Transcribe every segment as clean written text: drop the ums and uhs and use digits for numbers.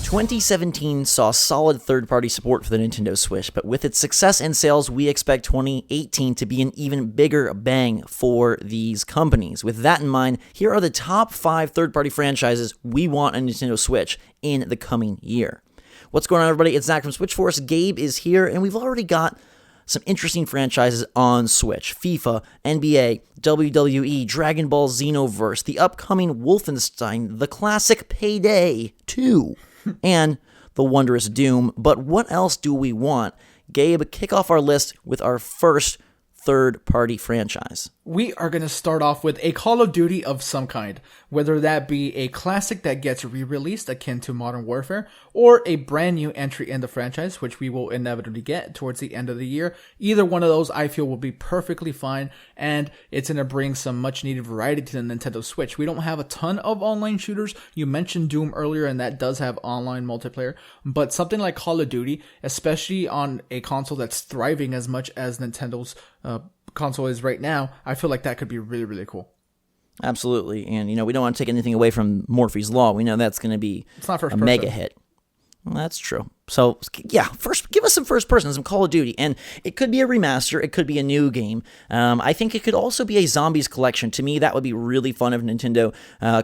2017 saw solid third-party support for the Nintendo Switch, but with its success and sales, we expect 2018 to be an even bigger bang for these companies. With that in mind, here are the top 5 third-party franchises we want on Nintendo Switch in the coming year. What's going on, everybody? It's Zach from Switch Force. Gabe is here, and we've already got some interesting franchises on Switch. FIFA, NBA, WWE, Dragon Ball Xenoverse, the upcoming Wolfenstein, the classic Payday 2, and the wondrous Doom. But what else do we want? Gabe, kick off our list with our first third-party franchise. We are going to start off with a Call of Duty of some kind, whether that be a classic that gets re-released akin to Modern Warfare, or a brand new entry in the franchise, which we will inevitably get towards the end of the year. Either one of those I feel will be perfectly fine, and it's going to bring some much needed variety to the Nintendo Switch. We don't have a ton of online shooters. You mentioned Doom earlier, and that does have online multiplayer, but something like Call of Duty, especially on a console that's thriving as much as Nintendo's console is right now, I feel like that could be really, really cool. Absolutely. And, we don't want to take anything away from Murphy's Law. We know that's going to be a mega hit. Well, that's true. So, yeah, first, give us some first person, some Call of Duty. And it could be a remaster. It could be a new game. I think it could also be a Zombies collection. To me, that would be really fun if Nintendo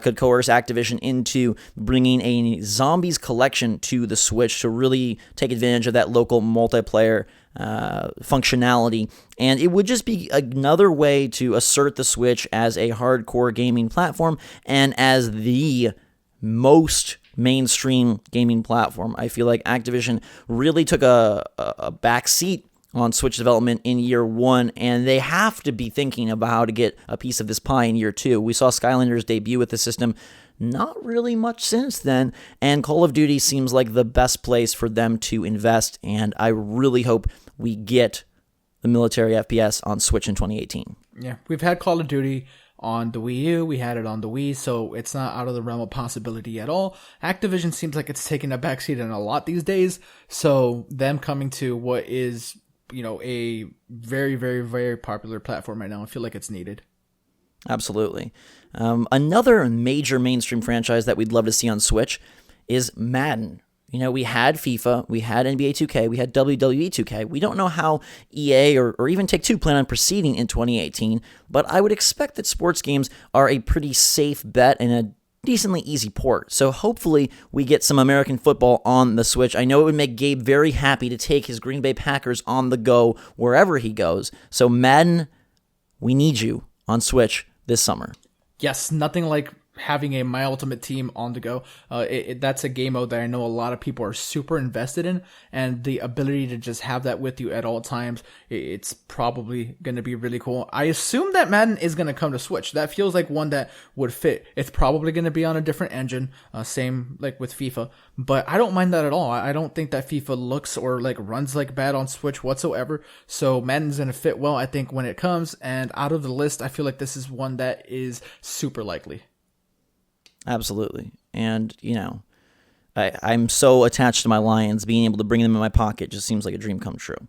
could coerce Activision into bringing a Zombies collection to the Switch to really take advantage of that local multiplayer functionality. And it would just be another way to assert the Switch as a hardcore gaming platform and as the most mainstream gaming platform. I feel like Activision really took a back seat on Switch development in year 1, and they have to be thinking about how to get a piece of this pie in year 2. We saw Skylanders debut with the system, not really much since then, and Call of Duty seems like the best place for them to invest, and I really hope we get the military FPS on Switch in 2018. Yeah, we've had Call of Duty on the Wii U, we had it on the Wii, so it's not out of the realm of possibility at all. Activision seems like it's taking a backseat in a lot these days, so them coming to what is, a very, very, very popular platform right now, I feel like it's needed. Absolutely. Another major mainstream franchise that we'd love to see on Switch is Madden. We had FIFA, we had NBA 2K, we had WWE 2K. We don't know how EA or even Take-Two plan on proceeding in 2018, but I would expect that sports games are a pretty safe bet and a decently easy port. So hopefully we get some American football on the Switch. I know it would make Gabe very happy to take his Green Bay Packers on the go wherever he goes. So Madden, we need you on Switch this summer. Yes, nothing like having a My Ultimate Team on the go. That's a game mode that I know a lot of people are super invested in, and the ability to just have that with you at all times, it's probably going to be really cool. I assume that Madden is going to come to Switch. That feels like one that would fit. It's probably going to be on a different engine, same like with FIFA, but I don't mind that at all. I don't think that FIFA looks or runs like bad on Switch whatsoever, so Madden's going to fit well, I think, when it comes, and out of the list, I feel like this is one that is super likely. Absolutely. And, I'm so attached to my Lions, being able to bring them in my pocket just seems like a dream come true.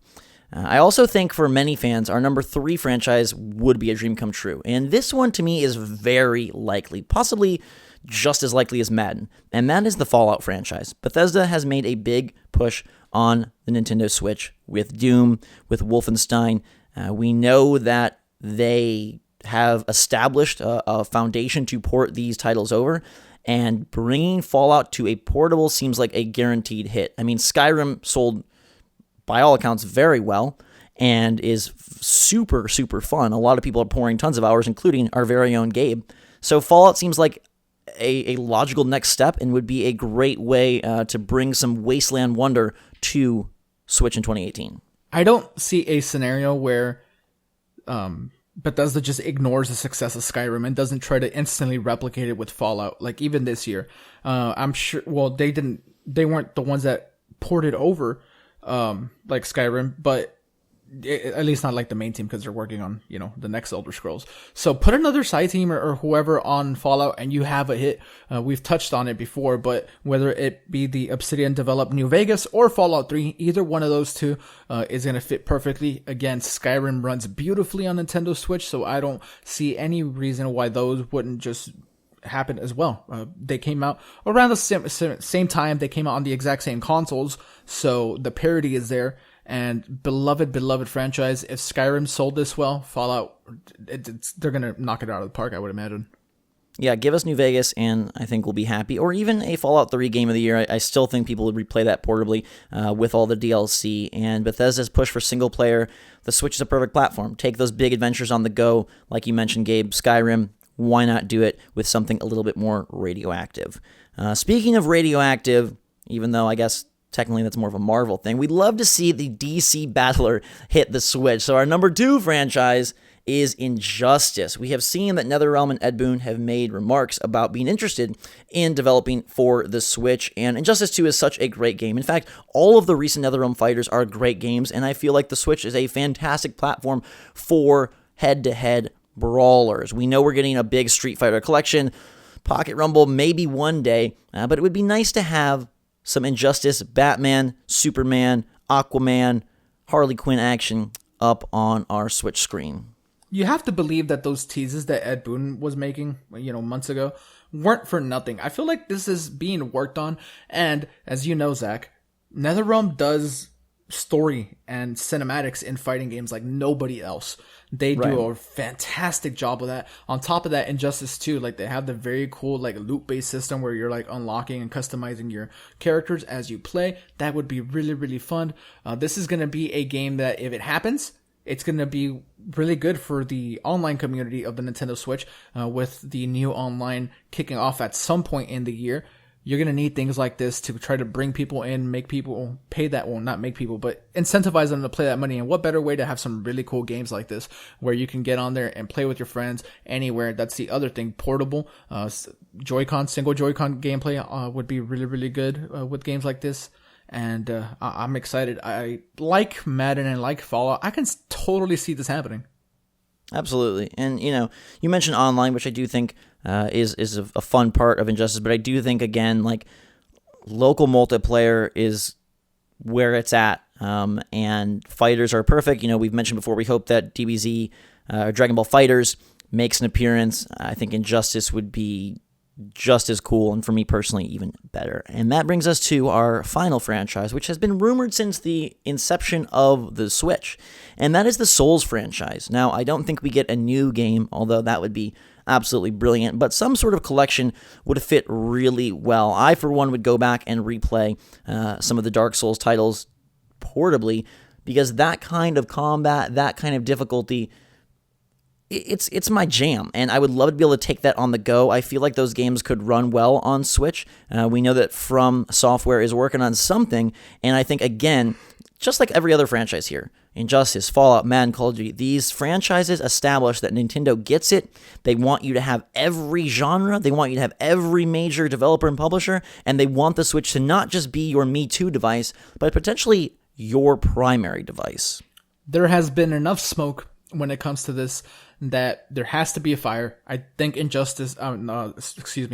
I also think for many fans, our number 3 franchise would be a dream come true. And this one to me is very likely, possibly just as likely as Madden. And that is the Fallout franchise. Bethesda has made a big push on the Nintendo Switch with Doom, with Wolfenstein. We know that they have established a foundation to port these titles over, and bringing Fallout to a portable seems like a guaranteed hit. I mean, Skyrim sold, by all accounts, very well, and is super, super fun. A lot of people are pouring tons of hours, including our very own Gabe. So Fallout seems like a logical next step and would be a great way to bring some Wasteland wonder to Switch in 2018. I don't see a scenario where Bethesda just ignores the success of Skyrim and doesn't try to instantly replicate it with Fallout. Like even this year, I'm sure. Well, they weren't the ones that ported over, like Skyrim, but at least not like the main team, because they're working on, the next Elder Scrolls. So put another side team or whoever on Fallout and you have a hit. We've touched on it before, but whether it be the Obsidian developed New Vegas or Fallout 3, either one of those two is going to fit perfectly. Again, Skyrim runs beautifully on Nintendo Switch, so I don't see any reason why those wouldn't just happened as well. They came out around the same time. They came out on the exact same consoles, so the parity is there. And beloved franchise. If Skyrim sold this well, Fallout, they're gonna knock it out of the park, I would imagine. Yeah, give us New Vegas, and I think we'll be happy. Or even a Fallout 3 Game of the Year. I still think people would replay that portably with all the DLC. And Bethesda's push for single player, the Switch is a perfect platform. Take those big adventures on the go, like you mentioned, Gabe, Skyrim. Why not do it with something a little bit more radioactive? Speaking of radioactive, even though I guess technically that's more of a Marvel thing, we'd love to see the DC Battler hit the Switch. So our number 2 franchise is Injustice. We have seen that NetherRealm and Ed Boon have made remarks about being interested in developing for the Switch, and Injustice 2 is such a great game. In fact, all of the recent NetherRealm fighters are great games, and I feel like the Switch is a fantastic platform for head-to-head brawlers. We know we're getting a big Street Fighter collection, Pocket Rumble maybe one day, but it would be nice to have some Injustice, Batman, Superman, Aquaman, Harley Quinn action up on our Switch screen. You have to believe that those teases that Ed Boon was making, months ago, weren't for nothing. I feel like this is being worked on, and as you know, Zach, NetherRealm does story and cinematics in fighting games like nobody else. They do a fantastic job of that. On top of that, Injustice 2, like they have the very cool like loot-based system where you're like unlocking and customizing your characters as you play. That would be really, really fun. This is going to be a game that if it happens, it's going to be really good for the online community of the Nintendo Switch, with the new online kicking off at some point in the year. You're going to need things like this to try to bring people in, make people pay that, well, not make people, but incentivize them to play that money. And what better way to have some really cool games like this where you can get on there and play with your friends anywhere. That's the other thing. Portable, Joy-Con, single Joy-Con gameplay would be really, really good with games like this. And I'm excited. I like Madden and like Fallout. I can totally see this happening. Absolutely. And, you mentioned online, which I do think is a fun part of Injustice, but I do think, again, like, local multiplayer is where it's at, and fighters are perfect. We've mentioned before, we hope that DBZ, or Dragon Ball FighterZ, makes an appearance. I think Injustice would be just as cool, and for me personally, even better. And that brings us to our final franchise, which has been rumored since the inception of the Switch, and that is the Souls franchise. Now, I don't think we get a new game, although that would be absolutely brilliant, but some sort of collection would fit really well. I, for one, would go back and replay some of the Dark Souls titles portably, because that kind of combat, that kind of difficulty, it's my jam, and I would love to be able to take that on the go. I feel like those games could run well on Switch. We know that From Software is working on something, and I think, again, just like every other franchise here, Injustice, Fallout, Madden, Call of Duty, these franchises establish that Nintendo gets it. They want you to have every genre. They want you to have every major developer and publisher, and they want the Switch to not just be your Me Too device, but potentially your primary device. There has been enough smoke when it comes to this that there has to be a fire. I think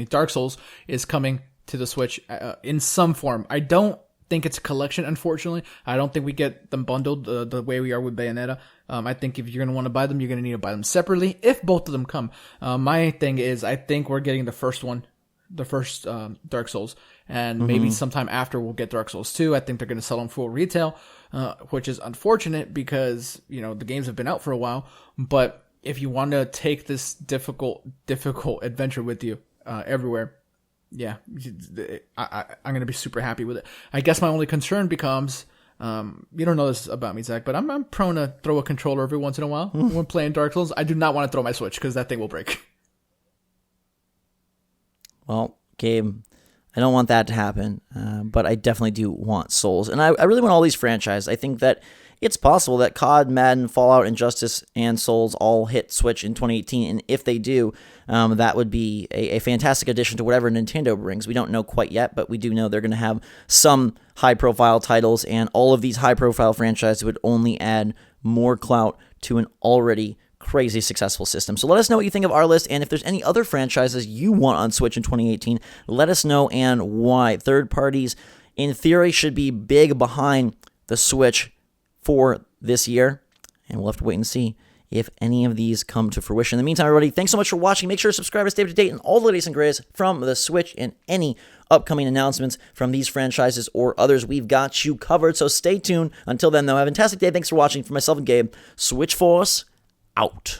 Dark Souls is coming to the Switch in some form. I don't think it's a collection, unfortunately. I don't think we get them bundled the way we are with Bayonetta. I think if you're going to want to buy them, you're going to need to buy them separately if both of them come. My thing is, I think we're getting the first Dark Souls, and maybe sometime after we'll get Dark Souls 2. I think they're going to sell them full retail, which is unfortunate because, the games have been out for a while. But if you want to take this difficult adventure with you everywhere, yeah, I'm going to be super happy with it. I guess my only concern becomes, you don't know this about me, Zach, but I'm prone to throw a controller every once in a while when playing Dark Souls. I do not want to throw my Switch because that thing will break. Well, Gabe, I don't want that to happen, but I definitely do want Souls. And I really want all these franchises. I think that it's possible that COD, Madden, Fallout, Injustice, and Souls all hit Switch in 2018, and if they do, that would be a fantastic addition to whatever Nintendo brings. We don't know quite yet, but we do know they're going to have some high-profile titles, and all of these high-profile franchises would only add more clout to an already crazy successful system. So let us know what you think of our list, and if there's any other franchises you want on Switch in 2018, let us know and why. Third parties, in theory, should be big behind the Switch for this year, and we'll have to wait and see if any of these come to fruition. In the meantime, everybody, thanks so much for watching. Make sure to subscribe to stay up to date on all the latest and greatest from the Switch and any upcoming announcements from these franchises or others. We've got you covered, so stay tuned. Until then, though, have a fantastic day. Thanks for watching. For myself and Gabe, Switch Force, out.